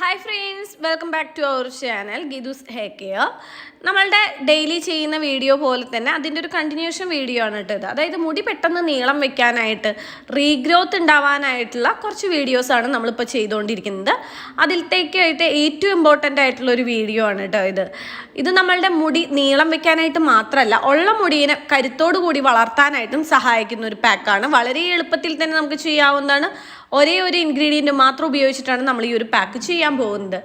Hi friends, welcome back to our channel Gidus Hair Care. നമ്മളുടെ daily ചെയ്യുന്ന video പോലെ തന്നെ അതിൻ്റെ ഒരു കണ്ടിന്യൂഷൻ വീഡിയോ ആണ് കേട്ടത്. അതായത് മുടി പെട്ടെന്ന് നീളം വെക്കാനായിട്ട് റീഗ്രോത്ത് ഉണ്ടാവാനായിട്ടുള്ള കുറച്ച് വീഡിയോസാണ് നമ്മളിപ്പോൾ ചെയ്തുകൊണ്ടിരിക്കുന്നത്. അതിലത്തേക്കായിട്ട് ഏറ്റവും ഇമ്പോർട്ടൻ്റ് ആയിട്ടുള്ള ഒരു വീഡിയോ ആണ് കേട്ടോ ഇത് നമ്മളുടെ മുടി നീളം വെക്കാനായിട്ട് മാത്രമല്ല, ഉള്ള മുടിയെ കരുത്തോടു കൂടി വളർത്താനായിട്ടും സഹായിക്കുന്ന ഒരു പാക്കാണ്. വളരെ എളുപ്പത്തിൽ തന്നെ നമുക്ക് ചെയ്യാവുന്നതാണ്. ഒരേ ഒരു ഇൻഗ്രീഡിയൻറ്റ് മാത്രം ഉപയോഗിച്ചിട്ടാണ് നമ്മൾ ഈ ഒരു പാക്ക് ചെയ്യാൻ പോകുന്നത്.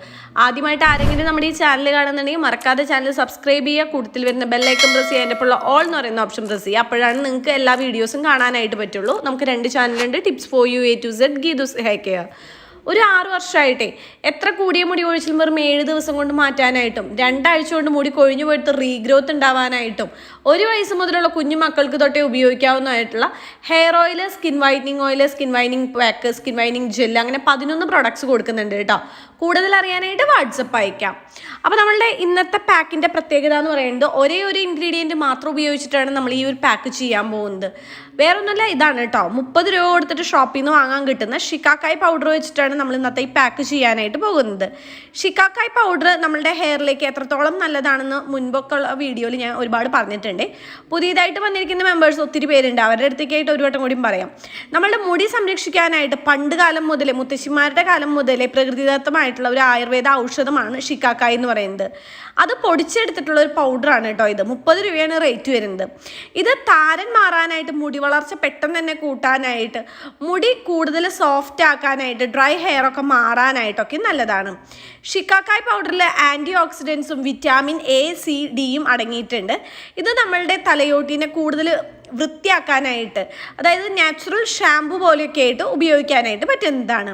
ആദ്യമായിട്ട് ആരെങ്കിലും നമ്മുടെ ഈ ചാനൽ കാണുന്നുണ്ടെങ്കിൽ മറക്കാതെ ചാനൽ സബ്സ്ക്രൈബ് ചെയ്യുക, കൂട്ടത്തിൽ വരുന്ന ബെല്ലൈക്കൺ പ്രസ് ചെയ്യുക, അതിൻ്റെ ഉള്ള ഓൾ എന്ന് പറയുന്ന ഓപ്ഷൻ പ്രസ് ചെയ്യുക. അപ്പോഴാണ് നിങ്ങൾക്ക് എല്ലാ വീഡിയോസും കാണാനായിട്ട് പറ്റുള്ളൂ. നമുക്ക് 2 ചാനലുണ്ട്, tips for you A to Z Geethu's hair care. ഒരു 6 വർഷമായിട്ടേ എത്ര കൂടിയ മുടി കൊഴിച്ചിലും വെറും 7 ദിവസം കൊണ്ട് മാറ്റാനായിട്ടും 2 ആഴ്ച കൊണ്ട് മുടി കൊഴിഞ്ഞു പോയിട്ട് റീഗ്രോത്ത് ഉണ്ടാവാനായിട്ടും 1 വയസ്സ് മുതലുള്ള കുഞ്ഞു മക്കൾക്ക് തൊട്ടേ ഉപയോഗിക്കാവുന്നതായിട്ടുള്ള hair oil, skin whitening pack, skin whitening gel, അങ്ങനെ 11 പ്രൊഡക്ട്സ് കൊടുക്കുന്നുണ്ട് കേട്ടോ. കൂടുതൽ അറിയാനായിട്ട് വാട്സപ്പ് അയക്കാം. അപ്പോൾ നമ്മളുടെ ഇന്നത്തെ പാക്കിൻ്റെ പ്രത്യേകത എന്ന് പറയുന്നത് ഒരേ ഒരു ഇൻഗ്രീഡിയൻറ്റ് മാത്രം ഉപയോഗിച്ചിട്ടാണ് നമ്മൾ ഈ ഒരു പാക്ക് ചെയ്യാൻ പോകുന്നത്. വേറൊന്നുമല്ല, ഇതാണ് കേട്ടോ. 30 രൂപ കൊടുത്തിട്ട് ഷോപ്പിൽ നിന്ന് വാങ്ങാൻ കിട്ടുന്ന ഷിക്കാക്കായ് പൗഡർ വെച്ചിട്ടാണ് നമ്മൾ ഇന്നത്തെ ഈ പാക്ക് ചെയ്യാനായിട്ട് പോകുന്നത്. ഷിക്കാക്കായ് പൗഡർ നമ്മളുടെ ഹെയറിലേക്ക് എത്രത്തോളം നല്ലതാണെന്ന് മുൻപൊക്കെ ഉള്ള വീഡിയോയിൽ ഞാൻ ഒരുപാട് പറഞ്ഞിട്ടുണ്ട്. പുതിയതായിട്ട് വന്നിരിക്കുന്ന മെമ്പേഴ്സ് ഒത്തിരി പേരുണ്ട്, അവരുടെ അടുത്തേക്കായിട്ട് ഒരു വട്ടം കൂടിയും പറയാം. നമ്മളുടെ മുടി സംരക്ഷിക്കാനായിട്ട് പണ്ട് കാലം മുതലേ, മുത്തശ്ശിമാരുടെ കാലം മുതലേ പ്രകൃതിദത്തമായിട്ടുള്ള ഒരു ആയുർവേദ ഔഷധമാണ് ഷിക്കാക്കായ് എന്ന് പറയുന്നത്. അത് പൊടിച്ചെടുത്തിട്ടുള്ള ഒരു പൗഡറാണ് കേട്ടോ ഇത്. 30 രൂപയാണ് റേറ്റ് വരുന്നത്. ഇത് താരൻ മാറാനായിട്ട്, മുടി വളർച്ച പെട്ടെന്ന് തന്നെ കൂട്ടാനായിട്ട്, മുടി കൂടുതൽ സോഫ്റ്റ് ആക്കാനായിട്ട്, ഡ്രൈ ഹെയർ ഒക്കെ മാറാനായിട്ടൊക്കെ നല്ലതാണ്. ഷിക്കാക്കായ് പൗഡറിൽ ആൻറ്റി ഓക്സിഡൻസും വിറ്റാമിൻ A, C, D അടങ്ങിയിട്ടുണ്ട്. ഇത് നമ്മളുടെ തലയോട്ടിനെ കൂടുതൽ വൃത്തിയാക്കാനായിട്ട്, അതായത് നാച്ചുറൽ ഷാമ്പു പോലെയൊക്കെ ആയിട്ട് ഉപയോഗിക്കാനായിട്ട് പറ്റുന്നതാണ്.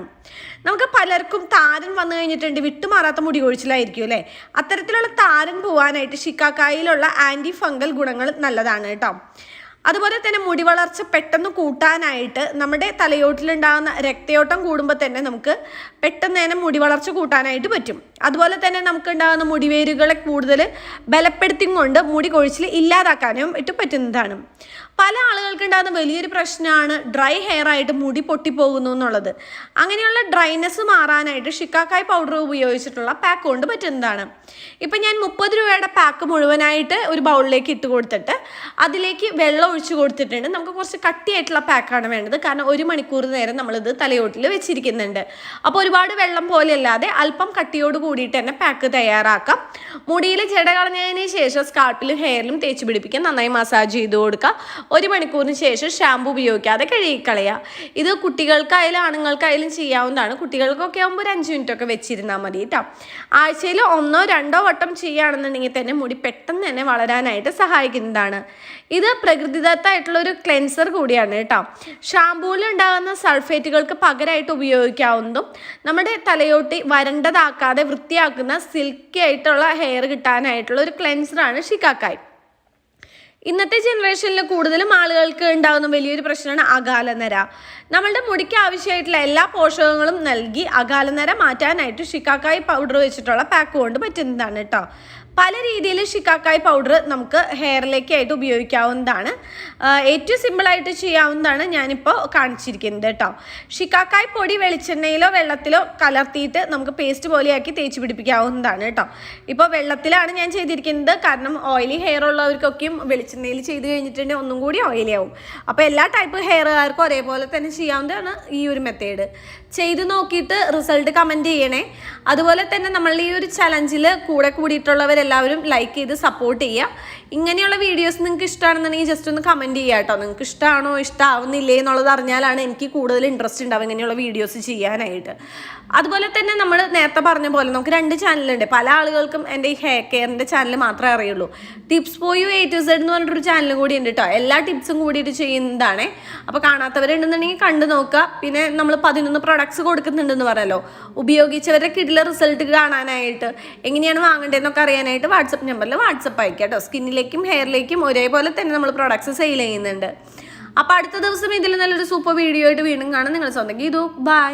നമുക്ക് പലർക്കും താരൻ വന്നു കഴിഞ്ഞിട്ടുണ്ട്, വിട്ടുമാറാത്ത മുടി കൊഴിച്ചിലായിരിക്കും അല്ലേ. അത്തരത്തിലുള്ള താരൻ പോവാനായിട്ട് ഷിക്കാക്കായിലുള്ള ആൻറ്റി ഫംഗൽ ഗുണങ്ങൾ നല്ലതാണ് കേട്ടോ. അതുപോലെ തന്നെ മുടി വളർച്ച പെട്ടെന്ന് കൂട്ടാനായിട്ട്, നമ്മുടെ തലയോട്ടിലുണ്ടാകുന്ന രക്തയോട്ടം കൂടുമ്പോൾ തന്നെ നമുക്ക് പെട്ടെന്ന് തന്നെ മുടി വളർച്ച കൂട്ടാനായിട്ട് പറ്റും. അതുപോലെ തന്നെ നമുക്കുണ്ടാകുന്ന മുടിവേരുകളെ കൂടുതൽ ബലപ്പെടുത്തിയും കൊണ്ട് മുടി കൊഴിച്ചിൽ ഇല്ലാതാക്കാനും പറ്റുന്നതാണ്. പല ആളുകൾക്ക് ഉണ്ടാകുന്ന വലിയൊരു പ്രശ്നമാണ് ഡ്രൈ ഹെയർ ആയിട്ട് മുടി പൊട്ടിപ്പോകുന്നു എന്നുള്ളത്. അങ്ങനെയുള്ള ഡ്രൈനെസ് മാറാനായിട്ട് ഷിക്കാക്കായ് പൗഡർ ഉപയോഗിച്ചിട്ടുള്ള പാക്ക് കൊണ്ട് പറ്റുന്നതാണ്. ഇപ്പം ഞാൻ 30 രൂപയുടെ പാക്ക് മുഴുവനായിട്ട് ഒരു ബൗളിലേക്ക് ഇട്ട് കൊടുത്തിട്ട് അതിലേക്ക് വെള്ളം ഒഴിച്ച് കൊടുത്തിട്ടുണ്ട്. നമുക്ക് കുറച്ച് കട്ടിയായിട്ടുള്ള പാക്കാണ് വേണ്ടത്, കാരണം 1 മണിക്കൂർ നേരം നമ്മളിത് തലയോട്ടിൽ വെച്ചിരിക്കുന്നുണ്ട്. അപ്പോൾ ഒരുപാട് വെള്ളം പോലെ അല്ലാതെ അല്പം കട്ടിയോട് കൂടിയിട്ട് തന്നെ പാക്ക് തയ്യാറാക്കാം. മുടിയിൽ ജട കളഞ്ഞതിന് ശേഷം സ്കാൾപ്പിലും ഹെയറിലും തേച്ച് പിടിപ്പിക്കാൻ നന്നായി മസാജ് ചെയ്ത് കൊടുക്കുക. 1 മണിക്കൂറിന് ശേഷം ഷാമ്പു ഉപയോഗിക്കാതെ കഴുകിക്കളയുക. ഇത് കുട്ടികൾക്കായാലും ആണുങ്ങൾക്കായാലും ചെയ്യാവുന്നതാണ്. കുട്ടികൾക്കൊക്കെ ആകുമ്പോൾ ഒരു 5 മിനിറ്റൊക്കെ വെച്ചിരുന്നാൽ മതി കേട്ടോ. ആഴ്ചയിൽ 1-2 വട്ടം ചെയ്യുകയാണെന്നുണ്ടെങ്കിൽ തന്നെ മുടി പെട്ടെന്ന് തന്നെ വളരാനായിട്ട് സഹായിക്കുന്നതാണ്. ഇത് പ്രകൃതിദത്തമായിട്ടുള്ള ഒരു ക്ലെൻസർ കൂടിയാണ് കേട്ടോ. ഷാമ്പൂവിൽ ഉണ്ടാകുന്ന സൾഫേറ്റുകൾക്ക് പകരമായിട്ട് ഉപയോഗിക്കാവുന്നതും നമ്മുടെ തലയോട്ടി വരണ്ടതാക്കാതെ വൃത്തിയാക്കുന്ന സിൽക്കി ആയിട്ടുള്ള ഹെയർ കിട്ടാനായിട്ടുള്ള ഒരു ക്ലെൻസറാണ് ഷിക്കാക്കായ്. ഇന്നത്തെ ജനറേഷനിൽ കൂടുതലും ആളുകൾക്ക് ഉണ്ടാകുന്ന വലിയൊരു പ്രശ്നമാണ് അകാലനര. നമ്മളുടെ മുടിക്ക് ആവശ്യമായിട്ടുള്ള എല്ലാ പോഷകങ്ങളും നൽകി അകാലനര മാറ്റാനായിട്ട് ഷിക്കാക്കായ് പൗഡർ വെച്ചിട്ടുള്ള പാക്ക് കൊണ്ട് പറ്റുന്നതാണ് കേട്ടോ. പല രീതിയിൽ ഷിക്കാക്കായ് പൗഡർ നമുക്ക് ഹെയറിലേക്കായിട്ട് ഉപയോഗിക്കാവുന്നതാണ്. ഏറ്റവും സിമ്പിളായിട്ട് ചെയ്യാവുന്നതാണ് ഞാനിപ്പോൾ കാണിച്ചിരിക്കുന്നത് കേട്ടോ. ഷിക്കാക്കായ് പൊടി വെളിച്ചെണ്ണയിലോ വെള്ളത്തിലോ കലർത്തിയിട്ട് നമുക്ക് പേസ്റ്റ് പോലെയാക്കി തേച്ച് പിടിപ്പിക്കാവുന്നതാണ് കേട്ടോ. ഇപ്പോൾ വെള്ളത്തിലാണ് ഞാൻ ചെയ്തിരിക്കുന്നത്, കാരണം ഓയിലി ഹെയർ ഉള്ളവർക്കൊക്കെയും വെളിച്ചെണ്ണയിൽ ചെയ്ത് കഴിഞ്ഞിട്ടുണ്ടെങ്കിൽ ഒന്നും കൂടി ഓയിലി ആവും. അപ്പോൾ എല്ലാ ടൈപ്പ് ഹെയറുകാർക്കും ഒരേപോലെ തന്നെ ചെയ്യാവുന്നതാണ് ഈ ഒരു മെത്തേഡ്. ചെയ്ത് നോക്കിയിട്ട് റിസൾട്ട് കമൻറ്റ് ചെയ്യണേ. അതുപോലെ തന്നെ നമ്മൾ ഈ ഒരു ചലഞ്ചിൽ കൂടിയിട്ടുള്ളവരെല്ലാവരും ലൈക്ക് ചെയ്ത് സപ്പോർട്ട് ചെയ്യുക. ഇങ്ങനെയുള്ള വീഡിയോസ് നിങ്ങൾക്ക് ഇഷ്ടമാണെന്നുണ്ടെങ്കിൽ ജസ്റ്റ് ഒന്ന് കമൻറ്റ് ചെയ്യുക കേട്ടോ. നിങ്ങൾക്ക് ഇഷ്ടമാണോ ഇഷ്ടമാവുന്നില്ലേ എന്നുള്ളത് അറിഞ്ഞാലാണ് എനിക്ക് കൂടുതൽ ഇൻട്രസ്റ്റ് ഉണ്ടാവും ഇങ്ങനെയുള്ള വീഡിയോസ് ചെയ്യാനായിട്ട്. അതുപോലെ തന്നെ നമ്മൾ നേരത്തെ പറഞ്ഞ പോലെ നമുക്ക് 2 ചാനലുണ്ട്. പല ആളുകൾക്കും എൻ്റെ ഈ ഹെയർ കെയറിൻ്റെ ചാനൽ മാത്രമേ അറിയുള്ളൂ. Tips for you A to Z എന്ന് പറഞ്ഞിട്ടൊരു ചാനലും കൂടി ഉണ്ട് കേട്ടോ. എല്ലാ ടിപ്സും കൂടിയിട്ട് ചെയ്യുന്നതാണ്. അപ്പോൾ കാണാത്തവരുണ്ടെന്നുണ്ടെങ്കിൽ കണ്ടു നോക്കുക. പിന്നെ നമ്മൾ 11 പ്രൊഡക്ട്സ് കൊടുക്കുന്നുണ്ടെന്ന് പറയല്ലോ. ഉപയോഗിച്ചവരുടെ കിടില റിസൾട്ട് കാണാനായിട്ട്, എങ്ങനെയാണ് വാങ്ങേണ്ടതെന്നൊക്കെ അറിയാനായിട്ട് വാട്സപ്പ് നമ്പറിൽ വാട്സപ്പ് അയക്കാം കേട്ടോ. സ്കിന്നിലേക്കും ഹെയറിലേക്കും ഒരേപോലെ തന്നെ നമ്മൾ പ്രൊഡക്ട്സ് സെയിൽ ചെയ്യുന്നുണ്ട്. അപ്പോൾ അടുത്ത ദിവസം ഇതിൽ നല്ലൊരു സൂപ്പർ വീഡിയോ ആയിട്ട് വീണ്ടും കാണാം. നിങ്ങൾ സ്വന്തം ഗീതു. ബൈ.